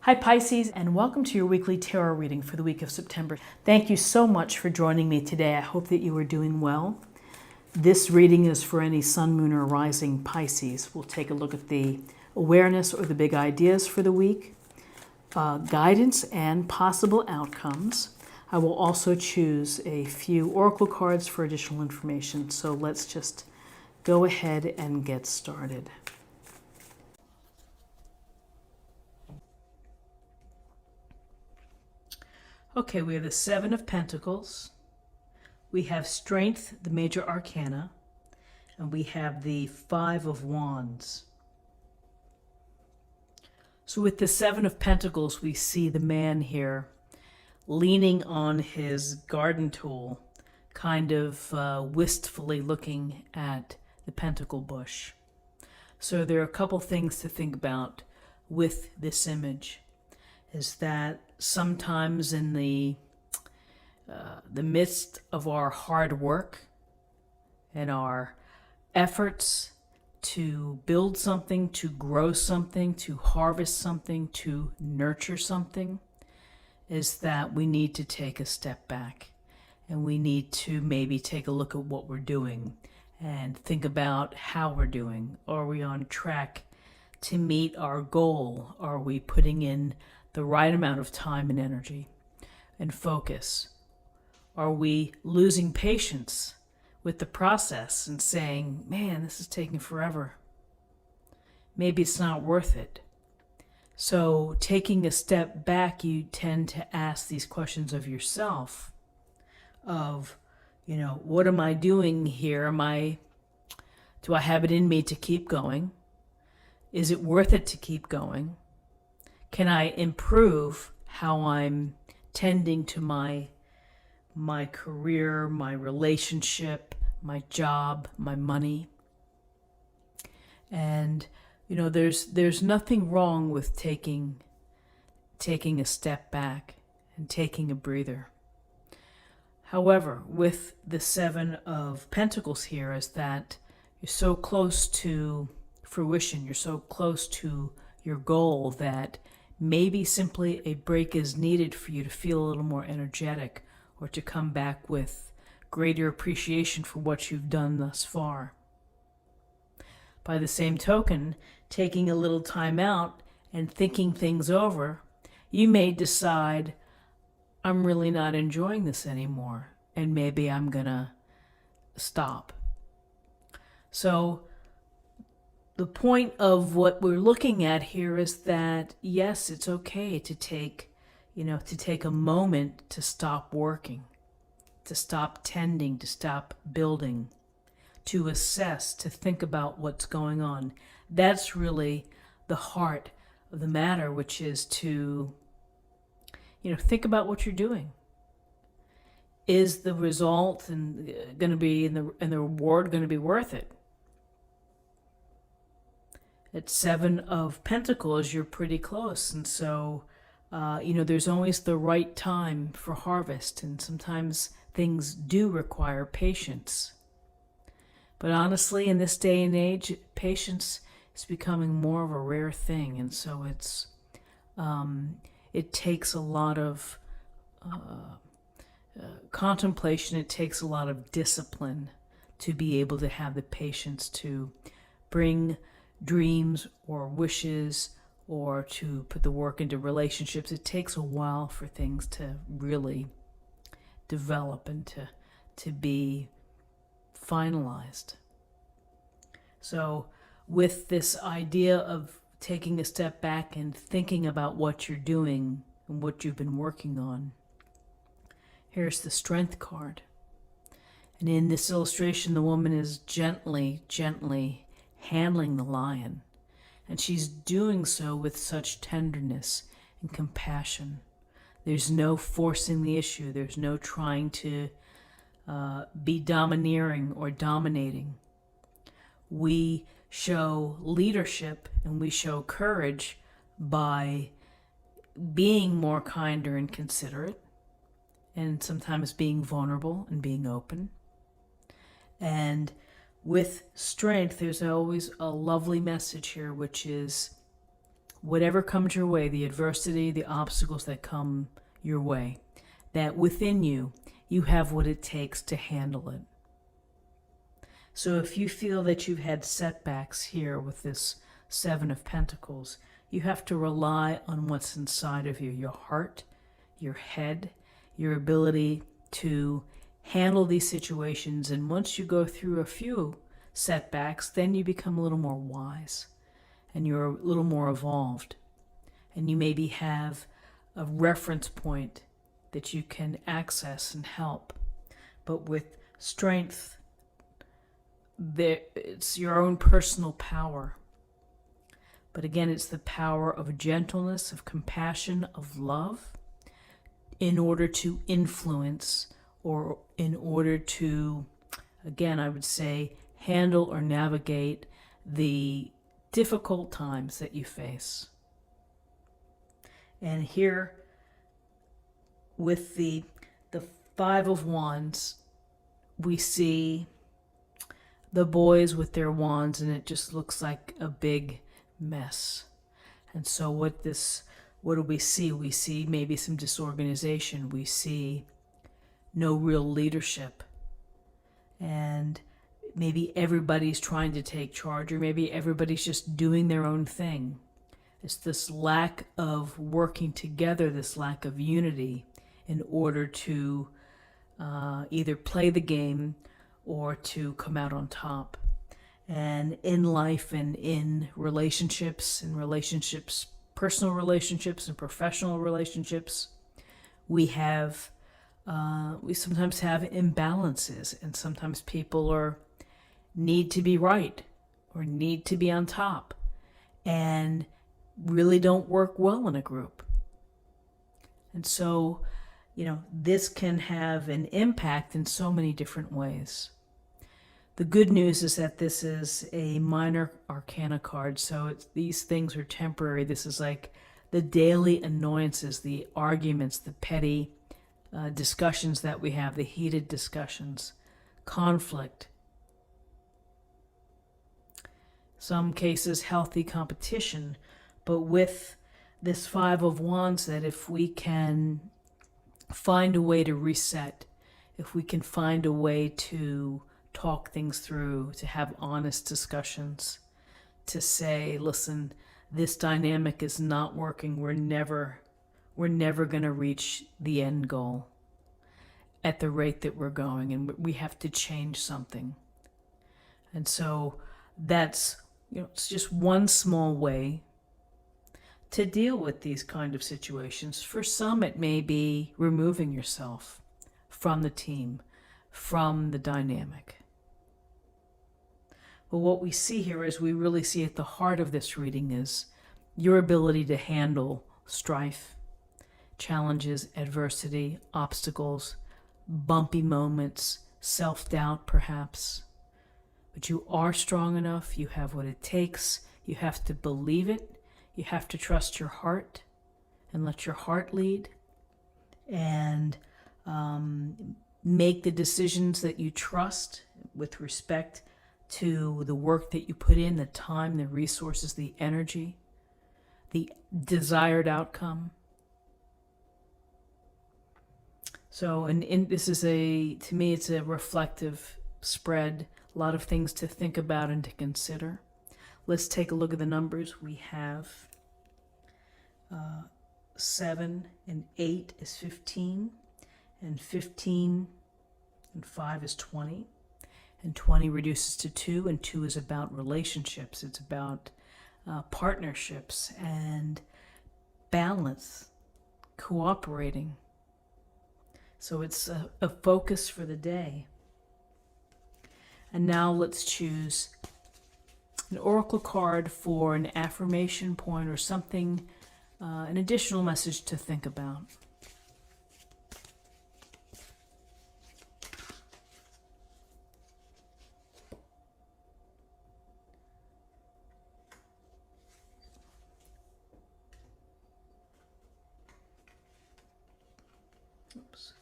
Hi Pisces, and welcome to your weekly tarot reading for the week of September. Thank you so much for joining me today. I hope that you are doing well. This reading is for any sun, moon, or rising Pisces. We'll take a look at the awareness or the big ideas for the week, guidance and possible outcomes. I will also choose a few oracle cards for additional information. So let's just go ahead and get started. Okay, we have the Seven of Pentacles, we have Strength, the major arcana, and we have the Five of Wands. So with the Seven of Pentacles, we see the man here leaning on his garden tool, kind of wistfully looking at the pentacle bush. So there are a couple things to think about with this image. Is that sometimes in the midst of our hard work and our efforts to build something, to grow something, to harvest something, to nurture something, is that we need to take a step back and we need to maybe take a look at what we're doing and think about how we're doing. Are we on track to meet our goal? Are we putting in the right amount of time and energy and focus? Are we losing patience with the process and saying, man, this is taking forever? Maybe it's not worth it. So taking a step back, you tend to ask these questions of yourself of, what am I doing here? Do I have it in me to keep going? Is it worth it to keep going? Can I improve how I'm tending to my career, my relationship, my job, my money? And there's nothing wrong with taking a step back and taking a breather. However, with the Seven of Pentacles here is that you're so close to fruition, you're so close to your goal that maybe simply a break is needed for you to feel a little more energetic or to come back with greater appreciation for what you've done thus far. By the same token, taking a little time out and thinking things over, you may decide, I'm really not enjoying this anymore, and maybe I'm gonna stop. So the point of what we're looking at here is that, yes, it's okay to take a moment to stop working, to stop tending, to stop building, to assess, to think about what's going on. That's really the heart of the matter, which is to, think about what you're doing. Is the result and going to be and the reward going to be worth it? At Seven of Pentacles, you're pretty close. And so, there's always the right time for harvest. And sometimes things do require patience. But honestly, in this day and age, patience is becoming more of a rare thing. And so it takes a lot of contemplation. It takes a lot of discipline to be able to have the patience to bring dreams or wishes or to put the work into relationships. It takes a while for things to really develop and to be finalized. So with this idea of taking a step back and thinking about what you're doing and what you've been working on, here's the Strength card. And in this illustration, the woman is gently handling the lion, and she's doing so with such tenderness and compassion. There's no forcing the issue. There's no trying to be domineering or dominating. We show leadership and we show courage by being more kinder and considerate, and sometimes being vulnerable and being open. And with strength, there's always a lovely message here, which is whatever comes your way, the adversity, the obstacles that come your way, that within you, you have what it takes to handle it. So if you feel that you've had setbacks here with this Seven of Pentacles, you have to rely on what's inside of you, your heart, your head, your ability to handle these situations. And once you go through a few setbacks, then you become a little more wise and you're a little more evolved. And you maybe have a reference point that you can access and help. But with strength, it's your own personal power. But again, it's the power of gentleness, of compassion, of love, in order to influence, or in order to, again, I would say, handle or navigate the difficult times that you face. And here, with the Five of Wands, we see the boys with their wands, and it just looks like a big mess. And so what do we see? We see maybe some disorganization. We see no real leadership. And maybe everybody's trying to take charge, or maybe everybody's just doing their own thing. It's this lack of working together, this lack of unity in order to either play the game or to come out on top. And in life and in relationships, personal relationships and professional relationships, we sometimes have imbalances, and sometimes people need to be right or need to be on top and really don't work well in a group. And so, this can have an impact in so many different ways. The good news is that this is a minor arcana card, so these things are temporary. This is like the daily annoyances, the arguments, the petty discussions that we have, the heated discussions, conflict. Some cases, healthy competition. But with this Five of Wands, that if we can find a way to reset, if we can find a way to talk things through, to have honest discussions, to say, listen, this dynamic is not working. We're never going to reach the end goal at the rate that we're going, and we have to change something. And so that's, it's just one small way to deal with these kind of situations. For some, it may be removing yourself from the team, from the dynamic. But what we see here is we really see at the heart of this reading is your ability to handle strife, challenges, adversity, obstacles, bumpy moments, self-doubt perhaps. But you are strong enough. You have what it takes. You have to believe it. You have to trust your heart and let your heart lead, and make the decisions that you trust with respect to the work that you put in, the time, the resources, the energy, the desired outcome. So, and this is to me, it's a reflective spread, a lot of things to think about and to consider. Let's take a look at the numbers. We have 7 and 8 is 15, and 15 and 5 is 20, and 20 reduces to 2, and 2 is about relationships. It's about partnerships and balance, cooperating. So it's a focus for the day. And now let's choose an oracle card for an affirmation point or something, an additional message to think about. Oops.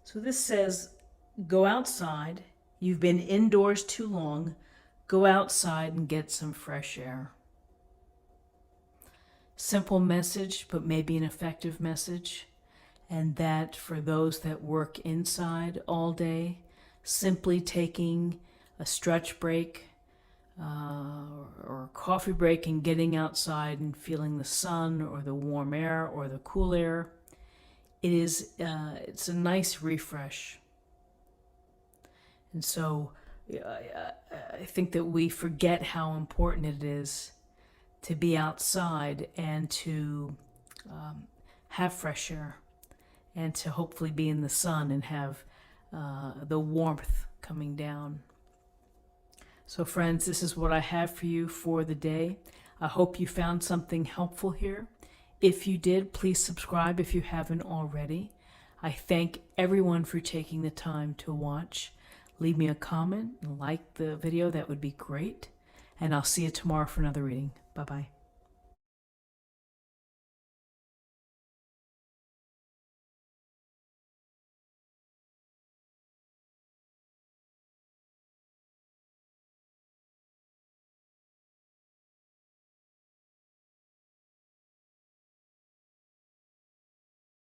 So this says, go outside. You've been indoors too long. Go outside and get some fresh air. Simple message, but maybe an effective message. And that for those that work inside all day, simply taking a stretch break or a coffee break and getting outside and feeling the sun or the warm air or the cool air, it's a nice refresh. And so I think that we forget how important it is to be outside and to have fresh air and to hopefully be in the sun and have the warmth coming down. So friends, this is what I have for you for the day. I hope you found something helpful here. If you did, please subscribe if you haven't already. I thank everyone for taking the time to watch. Leave me a comment and like the video, that would be great. And I'll see you tomorrow for another reading. Bye-bye.